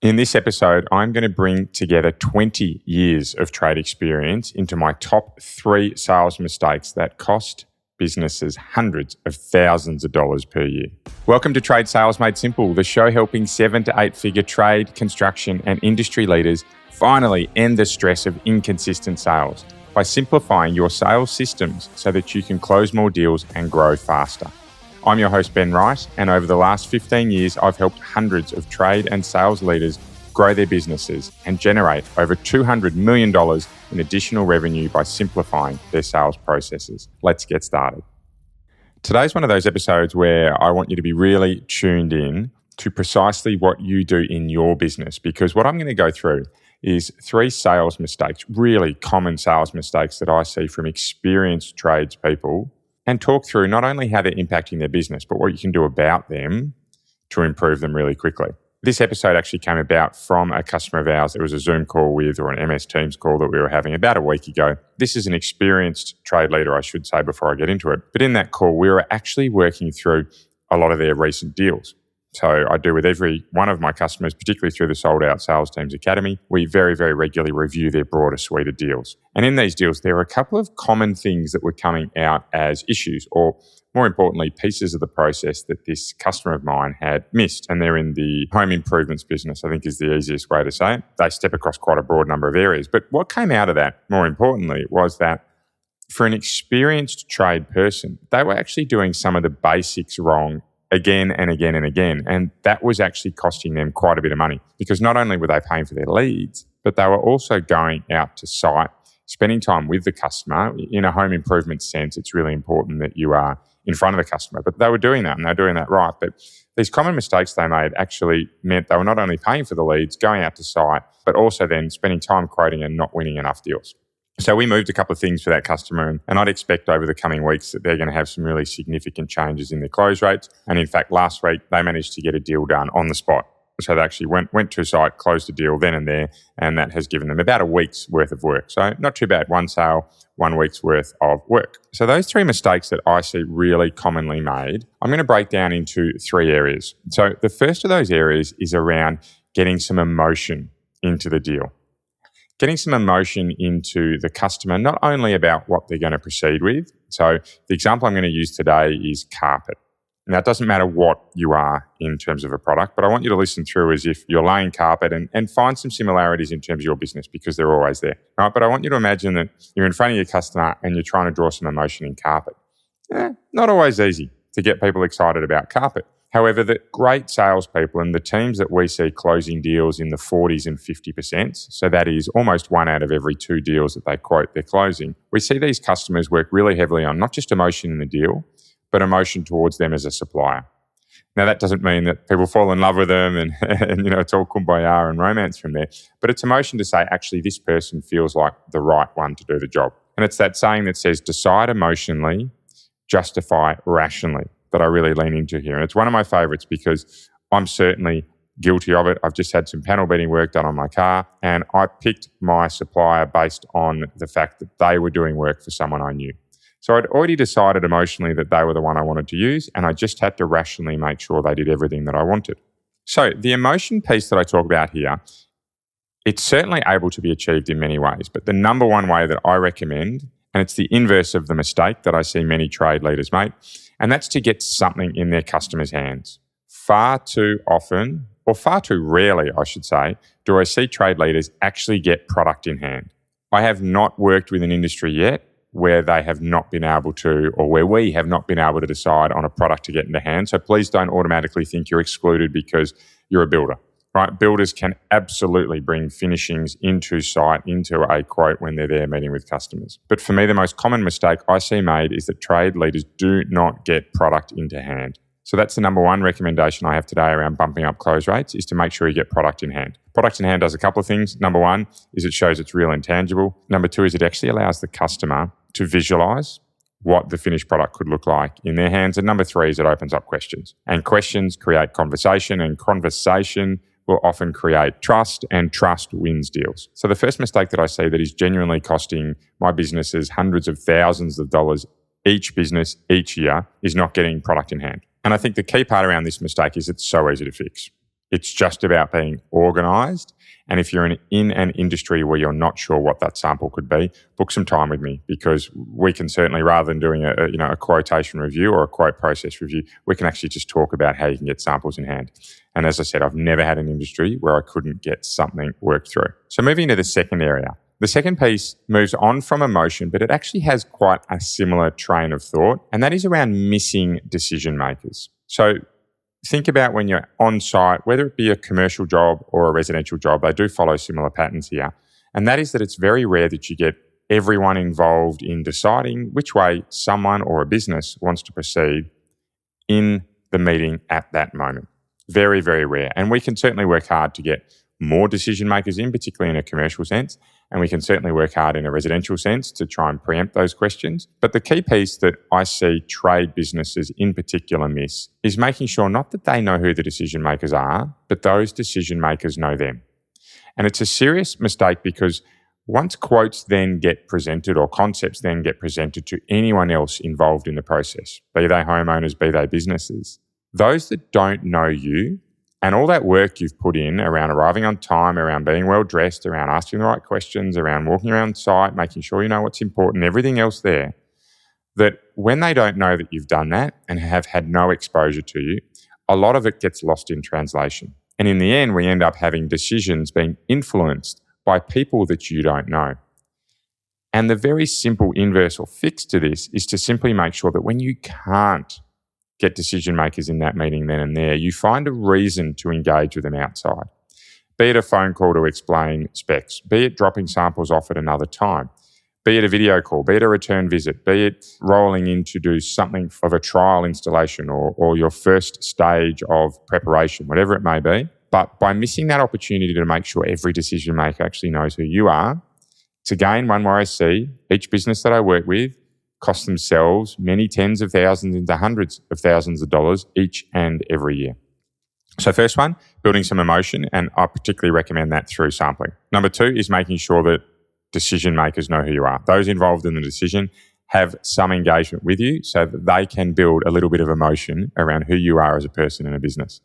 In this episode, I'm going to bring together 20 years of trade experience into my top 3 sales mistakes that cost businesses hundreds of thousands of dollars per year. Welcome to Trade Sales Made Simple, the show helping 7 to 8 figure trade, construction, and industry leaders finally end the stress of inconsistent sales by simplifying your sales systems so that you can close more deals and grow faster. I'm your host, Ben Wright, and over the last 15 years, I've helped hundreds of trade and sales leaders grow their businesses and generate over $200 million in additional revenue by simplifying their sales processes. Let's get started. Today's one of those episodes where I want you to be really tuned in to precisely what you do in your business, because what I'm going to go through is 3 sales mistakes, really common sales mistakes that I see from experienced tradespeople, and talk through not only how they're impacting their business, but what you can do about them to improve them really quickly. This episode actually came about from a customer of ours. It was a Zoom call with, or an MS Teams call that we were having about a week ago. This is an experienced trade leader, I should say, before I get into it. But in that call, we were actually working through a lot of their recent deals. So I do with every one of my customers, particularly through the Sold Out Sales Teams Academy, we very, very regularly review their broader suite of deals. And in these deals, there are a couple of common things that were coming out as issues, or more importantly, pieces of the process that this customer of mine had missed. And they're in the home improvements business, I think is the easiest way to say it. They step across quite a broad number of areas. But what came out of that, more importantly, was that for an experienced trade person, they were actually doing some of the basics wrong again and again and again. And that was actually costing them quite a bit of money, because not only were they paying for their leads, but they were also going out to site, spending time with the customer. In a home improvement sense, it's really important that you are in front of the customer, but they were doing that and they're doing that right. But these common mistakes they made actually meant they were not only paying for the leads, going out to site, but also then spending time quoting and not winning enough deals. So we moved a couple of things for that customer, and I'd expect over the coming weeks that they're going to have some really significant changes in their close rates. And in fact, last week, they managed to get a deal done on the spot. So they actually went to a site, closed a deal then and there, and that has given them about a week's worth of work. So not too bad. 1 sale, 1 week's worth of work. So those 3 mistakes that I see really commonly made, I'm going to break down into 3 areas. So the first of those areas is around getting some emotion into the deal. Getting some emotion into the customer, not only about what they're going to proceed with. So the example I'm going to use today is carpet. Now, it doesn't matter what you are in terms of a product, but I want you to listen through as if you're laying carpet and find some similarities in terms of your business, because they're always there. Right? But I want you to imagine that you're in front of your customer and you're trying to draw some emotion in carpet. Not always easy to get people excited about carpet. However, the great salespeople and the teams that we see closing deals in the 40s and 50%, so that is almost 1 out of every 2 deals that they quote they're closing, we see these customers work really heavily on not just emotion in the deal, but emotion towards them as a supplier. Now, that doesn't mean that people fall in love with them and it's all kumbaya and romance from there, but it's emotion to say, actually, this person feels like the right one to do the job. And it's that saying that says, decide emotionally, justify rationally, that I really lean into here. And it's one of my favorites because I'm certainly guilty of it. I've just had some panel beating work done on my car, and I picked my supplier based on the fact that they were doing work for someone I knew. So I'd already decided emotionally that they were the one I wanted to use, and I just had to rationally make sure they did everything that I wanted. So the emotion piece that I talk about here, it's certainly able to be achieved in many ways, but the number one way that I recommend, and it's the inverse of the mistake that I see many trade leaders make, and that's to get something in their customers' hands. Far too often, or far too rarely, I should say, do I see trade leaders actually get product in hand. I have not worked with an industry yet where they have not been able to, or where we have not been able to decide on a product to get into hand. So please don't automatically think you're excluded because you're a builder. Right? Builders can absolutely bring finishings into site, into a quote when they're there meeting with customers. But for me, the most common mistake I see made is that trade leaders do not get product into hand. So that's the number 1 recommendation I have today around bumping up close rates, is to make sure you get product in hand. Product in hand does a couple of things. Number 1 is it shows it's real and tangible. Number 2 is it actually allows the customer to visualize what the finished product could look like in their hands. And number 3 is it opens up questions. And questions create conversation, and conversation will often create trust, and trust wins deals. So the first mistake that I see that is genuinely costing my businesses hundreds of thousands of dollars each business each year is not getting product in hand. And I think the key part around this mistake is it's so easy to fix. It's just about being organised. And if you're in an industry where you're not sure what that sample could be, book some time with me, because we can certainly, rather than doing a quotation review or a quote process review, we can actually just talk about how you can get samples in hand. And as I said, I've never had an industry where I couldn't get something worked through. So moving into the second area. The second piece moves on from emotion, but it actually has quite a similar train of thought, and that is around missing decision makers. So think about when you're on site, whether it be a commercial job or a residential job, they do follow similar patterns here. And that is that it's very rare that you get everyone involved in deciding which way someone or a business wants to proceed in the meeting at that moment. Very, very rare. And we can certainly work hard to get more decision makers in, particularly in a commercial sense. And we can certainly work hard in a residential sense to try and preempt those questions. But the key piece that I see trade businesses in particular miss is making sure not that they know who the decision makers are, but those decision makers know them. And it's a serious mistake, because once quotes then get presented or concepts then get presented to anyone else involved in the process, be they homeowners, be they businesses, those that don't know you and all that work you've put in around arriving on time, around being well dressed, around asking the right questions, around walking around site, making sure you know what's important, everything else there, that when they don't know that you've done that and have had no exposure to you, a lot of it gets lost in translation. And in the end, we end up having decisions being influenced by people that you don't know. And the very simple inverse or fix to this is to simply make sure that when you can't get decision makers in that meeting then and there, you find a reason to engage with them outside. Be it a phone call to explain specs, be it dropping samples off at another time, be it a video call, be it a return visit, be it rolling in to do something of a trial installation or your first stage of preparation, whatever it may be. But by missing that opportunity to make sure every decision maker actually knows who you are, to gain one where I see each business that I work with cost themselves many tens of thousands into hundreds of thousands of dollars each and every year. So first one, building some emotion, and I particularly recommend that through sampling. Number two is making sure that decision makers know who you are. Those involved in the decision have some engagement with you so that they can build a little bit of emotion around who you are as a person in a business.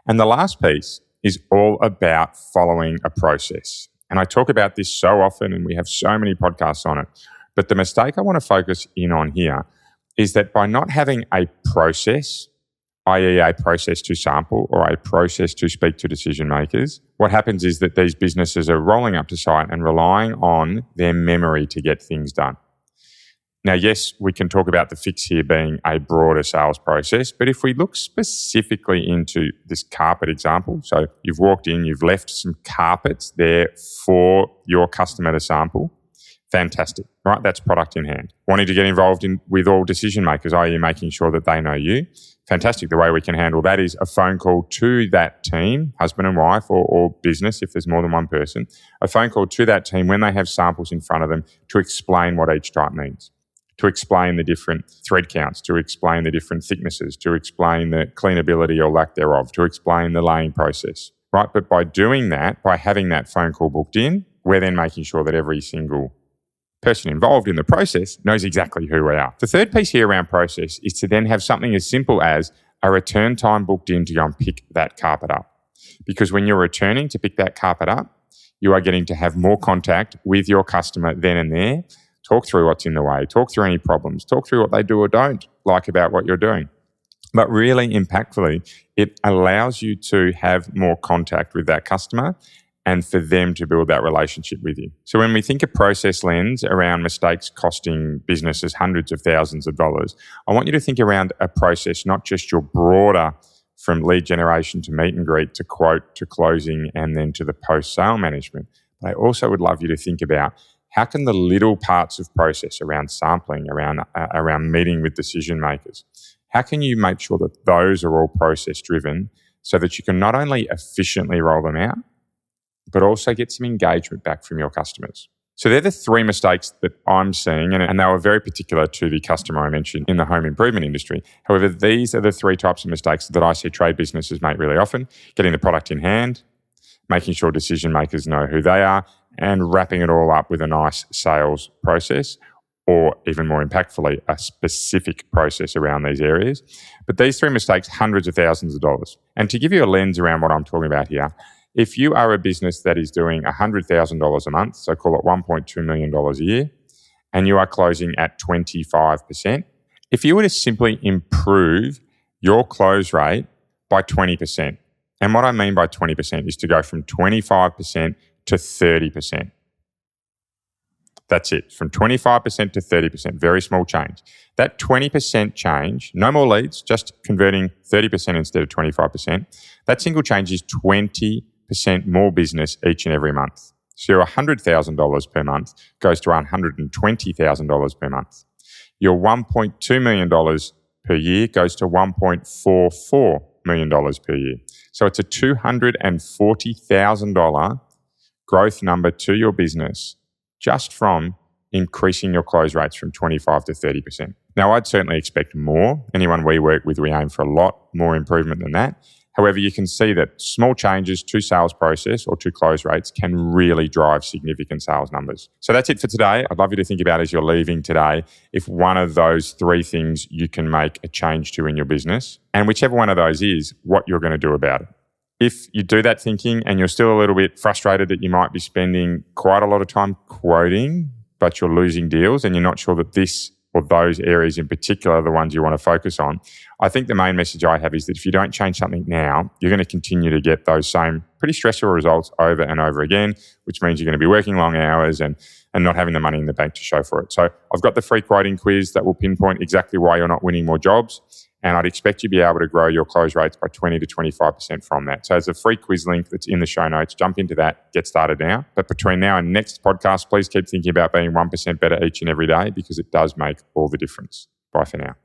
And the last piece is all about following a process. And I talk about this so often, and we have so many podcasts on it. But the mistake I want to focus in on here is that by not having a process, i.e. a process to sample or a process to speak to decision makers, what happens is that these businesses are rolling up to site and relying on their memory to get things done. Now, yes, we can talk about the fix here being a broader sales process, but if we look specifically into this carpet example, so you've walked in, you've left some carpets there for your customer to sample. Fantastic, right? That's product in hand. Wanting to get involved with all decision makers, i.e. making sure that they know you. Fantastic. The way we can handle that is a phone call to that team, husband and wife or business if there's more than one person, a phone call to that team when they have samples in front of them to explain what each type means, to explain the different thread counts, to explain the different thicknesses, to explain the cleanability or lack thereof, to explain the laying process, right? But by doing that, by having that phone call booked in, we're then making sure that every single person involved in the process knows exactly who we are. The third piece here around process is to then have something as simple as a return time booked in to go and pick that carpet up. Because when you're returning to pick that carpet up, you are getting to have more contact with your customer then and there, talk through what's in the way, talk through any problems, talk through what they do or don't like about what you're doing. But really impactfully, it allows you to have more contact with that customer and for them to build that relationship with you. So when we think a process lens around mistakes costing businesses hundreds of thousands of dollars, I want you to think around a process, not just your broader from lead generation to meet and greet to quote to closing and then to the post-sale management. But I also would love you to think about how can the little parts of process around sampling, around meeting with decision makers, how can you make sure that those are all process driven so that you can not only efficiently roll them out, but also get some engagement back from your customers. So they're the three mistakes that I'm seeing, and they were very particular to the customer I mentioned in the home improvement industry. However, these are the three types of mistakes that I see trade businesses make really often: getting the product in hand, making sure decision makers know who they are, and wrapping it all up with a nice sales process, or even more impactfully, a specific process around these areas. But these three mistakes, hundreds of thousands of dollars. And to give you a lens around what I'm talking about here, if you are a business that is doing $100,000 a month, so call it $1.2 million a year, and you are closing at 25%, if you were to simply improve your close rate by 20%, and what I mean by 20% is to go from 25% to 30%. That's it, from 25% to 30%, very small change. That 20% change, no more leads, just converting 30% instead of 25%, that single change is 20% more business each and every month. So your $100,000 per month goes to $120,000 per month. Your $1.2 million per year goes to $1.44 million per year. So it's a $240,000 growth number to your business just from increasing your close rates from 25 to 30%. Now, I'd certainly expect more. Anyone we work with, we aim for a lot more improvement than that. However, you can see that small changes to sales process or to close rates can really drive significant sales numbers. So that's it for today. I'd love you to think about as you're leaving today, if one of those three things you can make a change to in your business, and whichever one of those is, what you're going to do about it. If you do that thinking and you're still a little bit frustrated that you might be spending quite a lot of time quoting, but you're losing deals and you're not sure that this or those areas in particular are the ones you want to focus on, I think the main message I have is that if you don't change something now, you're going to continue to get those same pretty stressful results over and over again, which means you're going to be working long hours and not having the money in the bank to show for it. So I've got the free quoting quiz that will pinpoint exactly why you're not winning more jobs. And I'd expect you to be able to grow your close rates by 20 to 25% from that. So there's a free quiz link that's in the show notes. Jump into that, get started now. But between now and next podcast, please keep thinking about being 1% better each and every day because it does make all the difference. Bye for now.